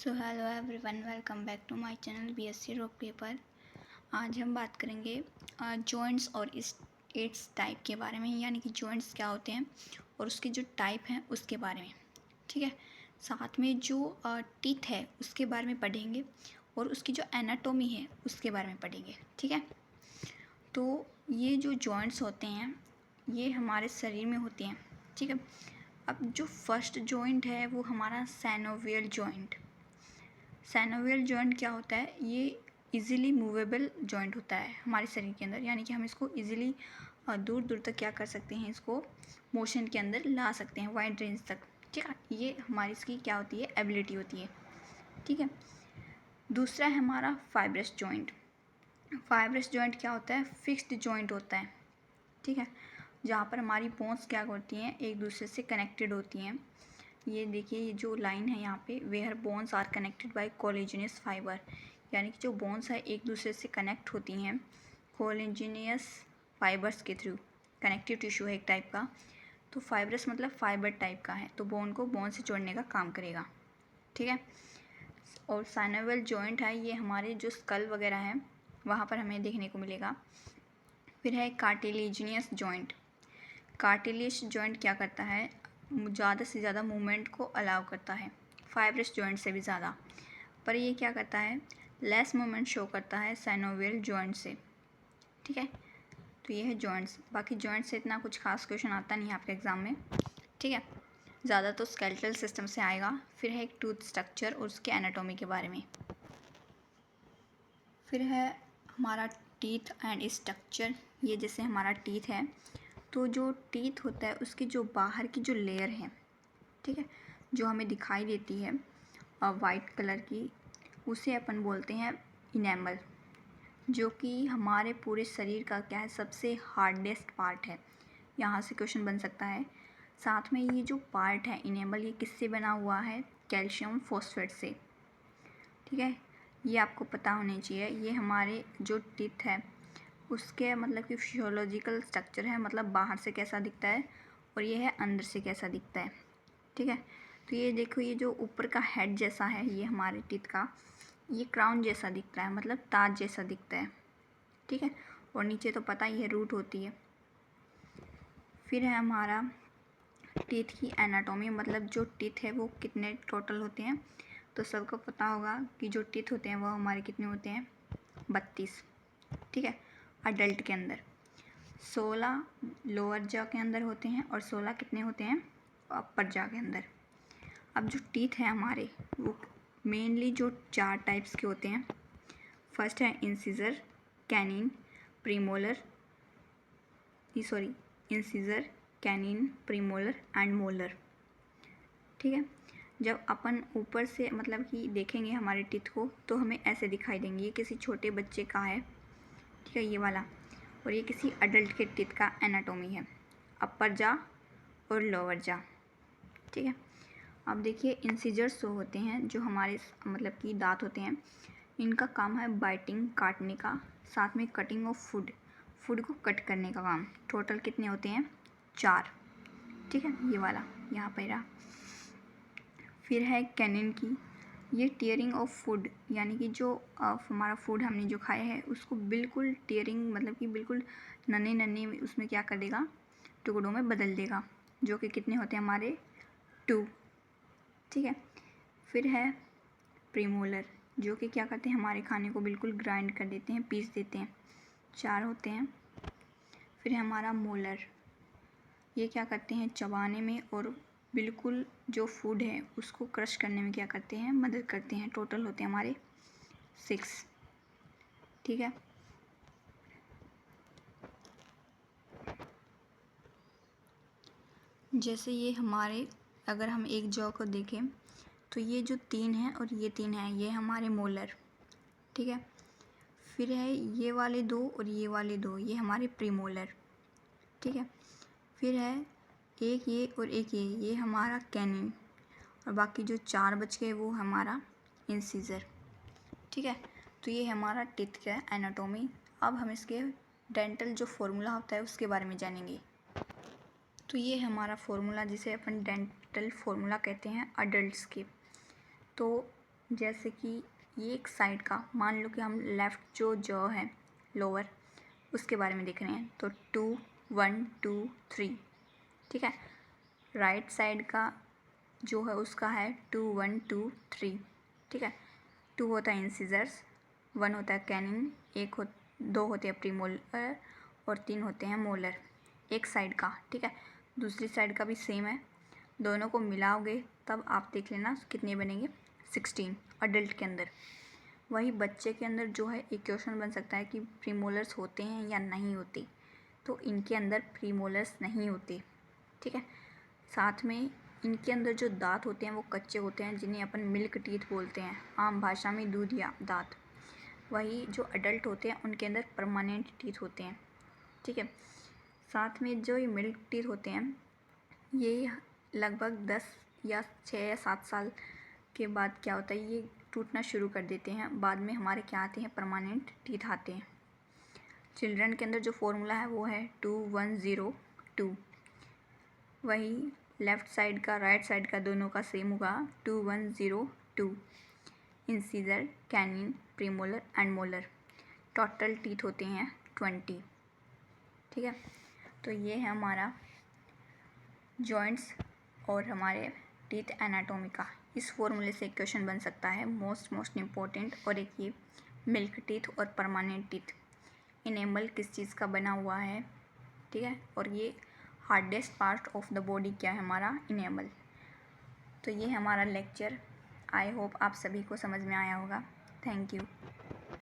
So hello everyone, welcome back to my channel BSc rock paper. आज हम बात करेंगे जॉइंट्स और इट्स टाइप के बारे में, यानी कि जॉइंट्स क्या होते हैं और उसके जो टाइप हैं उसके बारे में। ठीक है, साथ में जो टीथ है उसके बारे में पढ़ेंगे और उसकी जो एनाटॉमी है उसके बारे में पढ़ेंगे। ठीक है, तो ये जो जॉइंट्स होते हैं ये हमारे शरीर में होते हैं। ठीक है, अब जो फर्स्ट जॉइंट है वो हमारा साइनोवियल जॉइंट। साइनोवियल जॉइंट क्या होता है? ये इजीली मूवेबल जॉइंट होता है हमारे शरीर के अंदर, यानी कि हम इसको इजीली दूर दूर तक क्या कर सकते हैं, इसको मोशन के अंदर ला सकते हैं, वाइड रेंज तक। ठीक है, ये हमारी इसकी क्या होती है, एबिलिटी होती है। ठीक है, दूसरा है हमारा फाइब्रस जॉइंट। फाइब्रस जॉइंट क्या होता है? फिक्स्ड जॉइंट होता है। ठीक है, जहाँ पर हमारी बोन्स क्या होती हैं, एक दूसरे से कनेक्टेड होती हैं। ये देखिए, ये जो लाइन है यहाँ पे, where bones are connected by collagenous fibre, यानी कि जो बोन्स है एक दूसरे से कनेक्ट होती हैं कोलेजिनियस फाइबर्स के थ्रू। कनेक्टिव टिश्यू है एक टाइप का, तो फाइब्रस मतलब फाइबर टाइप का है, तो बोन को बोन से जोड़ने का काम करेगा। ठीक है, और साइनोवियल जॉइंट है, ये हमारे जो स्कल वगैरह है वहाँ पर हमें देखने को मिलेगा। फिर है कार्टिलेजिनियस जॉइंट। कार्टिलेज जॉइंट क्या करता है? ज़्यादा से ज़्यादा मूवमेंट को अलाउ करता है, फाइब्रस जॉइंट से भी ज़्यादा। पर ये क्या करता है? लेस मूवमेंट शो करता है साइनोवियल जॉइंट से। ठीक है, तो ये है जॉइंट्स। बाकी जॉइंट से इतना कुछ खास क्वेश्चन आता नहीं है आपके एग्ज़ाम में। ठीक है, ज़्यादा तो स्केलेटल सिस्टम से आएगा। फिर है एक टूथ स्ट्रक्चर और उसके एनाटॉमी के बारे में। फिर है हमारा टीथ एंड स्ट्रक्चर। ये जैसे हमारा टीथ है, तो जो टीथ होता है उसकी जो बाहर की जो लेयर है, ठीक है, जो हमें दिखाई देती है वाइट कलर की, उसे अपन बोलते हैं इनेमल, जो कि हमारे पूरे शरीर का क्या है, सबसे हार्डेस्ट पार्ट है। यहाँ से क्वेश्चन बन सकता है। साथ में ये जो पार्ट है इनेमल, ये किससे बना हुआ है? कैल्शियम फॉस्फेट से। ठीक है, ये आपको पता होना चाहिए। ये हमारे जो टीथ है उसके मतलब कि फिजियोलॉजिकल स्ट्रक्चर है, मतलब बाहर से कैसा दिखता है और ये है अंदर से कैसा दिखता है। ठीक है, तो ये देखो, ये जो ऊपर का हेड जैसा है ये हमारे टीथ का, ये क्राउन जैसा दिखता है, मतलब ताज जैसा दिखता है। ठीक है, और नीचे तो पता ही है रूट होती है। फिर है हमारा टीथ की एनाटॉमी, मतलब जो टीथ है वो कितने टोटल होते हैं। तो सबको पता होगा कि जो टीथ होते हैं वो हमारे कितने होते हैं? 32। ठीक है, अडल्ट के अंदर 16 लोअर जॉ के अंदर होते हैं और 16 कितने होते हैं? अपर जॉ के अंदर। अब जो टीथ है हमारे वो मेनली जो 4 टाइप्स के होते हैं। फर्स्ट है incisor, canine, premolar, incisor, canine, premolar and molar. ठीक है, जब अपन ऊपर से मतलब कि देखेंगे हमारे टीथ को तो हमें ऐसे दिखाई देंगे। ये किसी छोटे बच्चे का है, ठीक है, ये वाला, और ये किसी अडल्ट के टीथ का एनाटॉमी है, अपर जा और लोअर जा। ठीक है, अब देखिए इंसिजर्स जो होते हैं, जो हमारे मतलब कि दांत होते हैं, इनका काम है बाइटिंग, काटने का, साथ में कटिंग ऑफ फूड को कट करने का काम। टोटल कितने होते हैं? 4। ठीक है, ये वाला यहाँ पर रहा। फिर है कैनिन की, ये टीयरिंग ऑफ फूड, यानी कि जो हमारा फूड हमने जो खाया है उसको बिल्कुल टीयरिंग मतलब कि बिल्कुल नन्हे नन्हे उसमें क्या कर देगा, टुकड़ों में बदल देगा, जो कि कितने होते हैं हमारे? 2। ठीक है, फिर है प्रीमोलर, जो कि क्या करते हैं, हमारे खाने को बिल्कुल ग्राइंड कर देते हैं, पीस देते हैं, 4 होते हैं। फिर है हमारा मोलर, ये क्या करते हैं, चबाने में और बिल्कुल जो फूड है उसको क्रश करने में क्या करते हैं, मदद करते हैं। टोटल होते हैं हमारे 6। ठीक है, जैसे ये हमारे, अगर हम एक जॉ को देखें तो ये जो 3 हैं और ये 3 हैं, ये हमारे मोलर। ठीक है, फिर है ये वाले 2 और ये वाले 2, ये हमारे प्रीमोलर। ठीक है, फिर है एक ये और एक ये हमारा कैनिन, और बाकी जो 4 बच गए वो हमारा इंसिजर। ठीक है, तो ये हमारा टीथ का एनाटॉमी। अब हम इसके डेंटल जो फॉर्मूला होता है उसके बारे में जानेंगे। तो ये हमारा फॉर्मूला जिसे अपन डेंटल फॉर्मूला कहते हैं अडल्ट्स के। तो जैसे कि ये एक साइड का, मान लो कि हम लेफ़्ट जो जॉ है लोअर, उसके बारे में देख रहे हैं, तो 2 1 2 3, ठीक है। राइट साइड का जो है उसका है 2 1 2 3, ठीक है। 2 होता है इंसिजर्स, 1 होता है कैनिन, 2 होते हैं प्रीमोलर और 3 होते हैं मोलर, एक साइड का, ठीक है। दूसरी साइड का भी सेम है, दोनों को मिलाओगे तब आप देख लेना कितने बनेंगे, 16 अडल्ट के अंदर। वही बच्चे के अंदर जो है एक क्वेश्चन बन सकता है कि प्रीमोलर्स होते हैं या नहीं होते, तो इनके अंदर प्रीमोलर्स नहीं होते, ठीक है। साथ में इनके अंदर जो दांत होते हैं वो कच्चे होते हैं, जिन्हें अपन मिल्क टीथ बोलते हैं, आम भाषा में दूध या दांत। वही जो अडल्ट होते हैं उनके अंदर परमानेंट टीथ होते हैं, ठीक है। साथ में जो ये मिल्क टीथ होते हैं ये लगभग 10 या 6 या 7 साल के बाद क्या होता है, ये टूटना शुरू कर देते हैं। बाद में हमारे क्या आते हैं, परमानेंट टीथ आते हैं। चिल्ड्रन के अंदर जो फॉर्मूला है वो है 2 1 0 2। वही लेफ़्ट साइड का राइट साइड का दोनों का सेम होगा, 2 1 0 2। Incisor, canine, premolar and molar, total teeth होते हैं 20, ठीक है। तो ये है हमारा जॉइंट्स और हमारे टीथ एनाटोमी का। इस फॉर्मूले से एक क्वेश्चन बन सकता है मोस्ट इम्पोर्टेंट, और एक ये मिल्क टीथ और परमानेंट टीथ। इनेमल किस चीज़ का बना हुआ है, ठीक है, और ये hardest part of the body क्या है, हमारा इनेमल। तो ये है हमारा लेक्चर। आई होप आप सभी को समझ में आया होगा। Thank you.